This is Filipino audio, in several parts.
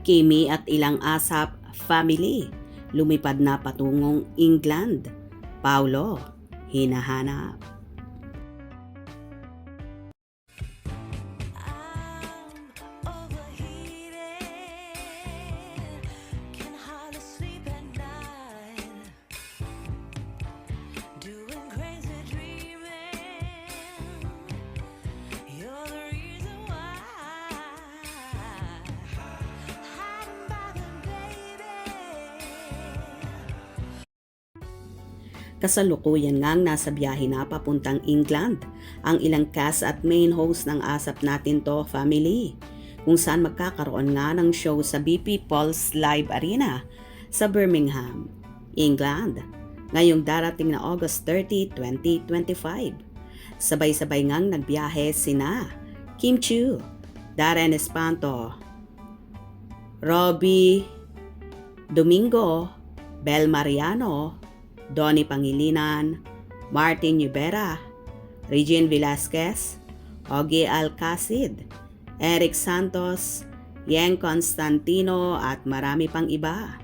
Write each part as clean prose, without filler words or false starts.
Kimi at ilang ASAP family lumipad na patungong England. Paulo, hinahanap. Kasalukuyan ngang nasa biyahe na papuntang England ang ilang cast at main host ng ASAP Natin To family, kung saan magkakaroon nga ng show sa BP Pulse Live Arena sa Birmingham, England, ngayong darating na August 30, 2025. Sabay-sabay ngang nagbiyahe sina Kim Chiu, Darren Espanto, Robbie Domingo, Bel Mariano, Donnie Pangilinan, Martin Yubera, Regine Velasquez, Ogie Alcacid, Eric Santos, Yeng Constantino at marami pang iba.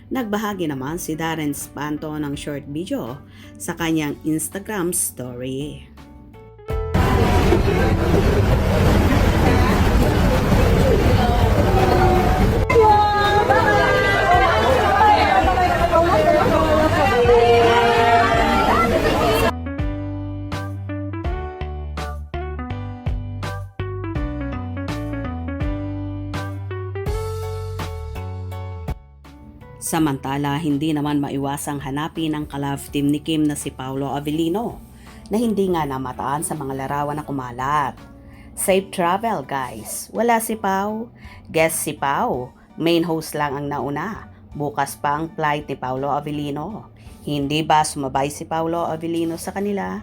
Nagbahagi naman si Darren Espanto ng short video sa kanyang Instagram story. Samantala, hindi naman maiwasang hanapin ang ka-love team ni Kim na si Paolo Avellino na hindi nga namataan sa mga larawan na kumalat. Safe travel guys! Wala si Pao. Guess si Pao. Main host lang ang nauna. Bukas pa ang flight ni Paolo Avellino. Hindi ba sumabay si Paolo Avellino sa kanila?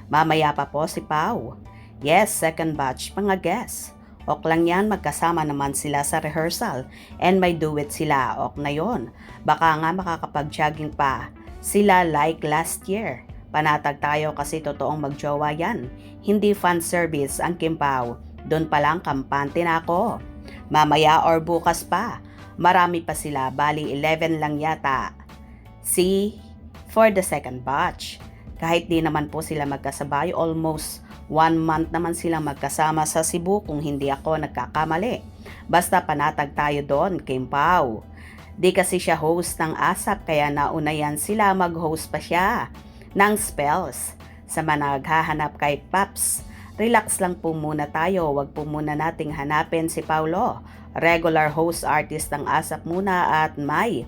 Mamaya pa po si Pao. Yes, second batch mga guess. Ok lang yan, magkasama naman sila sa rehearsal and may duet sila, ok na yon. Baka nga makakapag-jogging pa sila like last year. Panatag tayo kasi totoong magjowa yan. Hindi fan service ang Kim Pao. Doon pa lang kampante na ako. Mamaya or bukas pa. Marami pa sila, bali 11 lang yata. See, for the second batch. Kahit di naman po sila magkasabay, almost 1 month naman silang magkasama sa Cebu kung hindi ako nagkakamali. Basta panatag tayo doon, Kim Pao. Di kasi siya host ng ASAP kaya nauna yan sila mag-host pa siya ng spells. Sa mga naghahanap kay Paps, relax lang po muna tayo, wag po muna nating hanapin si Paulo. Regular host artist ng ASAP muna at may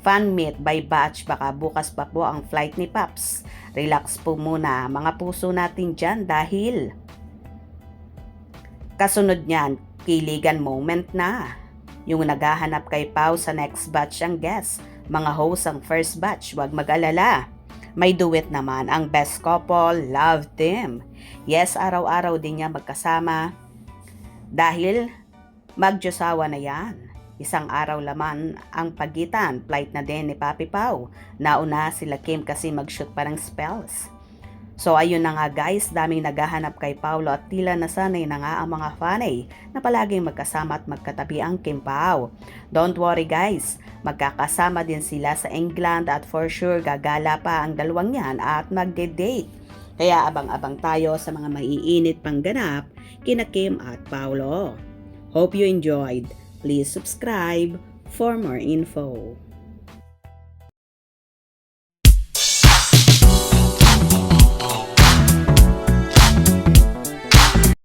fan meet by batch, baka bukas pa po ang flight ni Paps. Relax po muna mga puso natin dyan dahil kasunod niyan, kiligan moment na. Yung naghahanap kay Pao sa next batch ang guest. Mga host ang first batch, wag mag-alala. May duet naman ang best couple, love team. Yes, araw-araw din niya magkasama dahil magjosawa na yan. Isang araw laman ang pagitan, flight na din ni Papi Pao. Nauna sila Kim kasi mag-shoot pa ng spells. So ayun na nga guys, daming naghahanap kay Paulo at tila nasanay na nga ang mga fanay na palaging magkasama at magkatabi ang Kim Pao. Don't worry guys, magkakasama din sila sa England at for sure gagala pa ang dalawang yan at magde-date. Kaya abang-abang tayo sa mga maiinit pang ganap kina Kim at Paulo. Hope you enjoyed. Please subscribe for more info.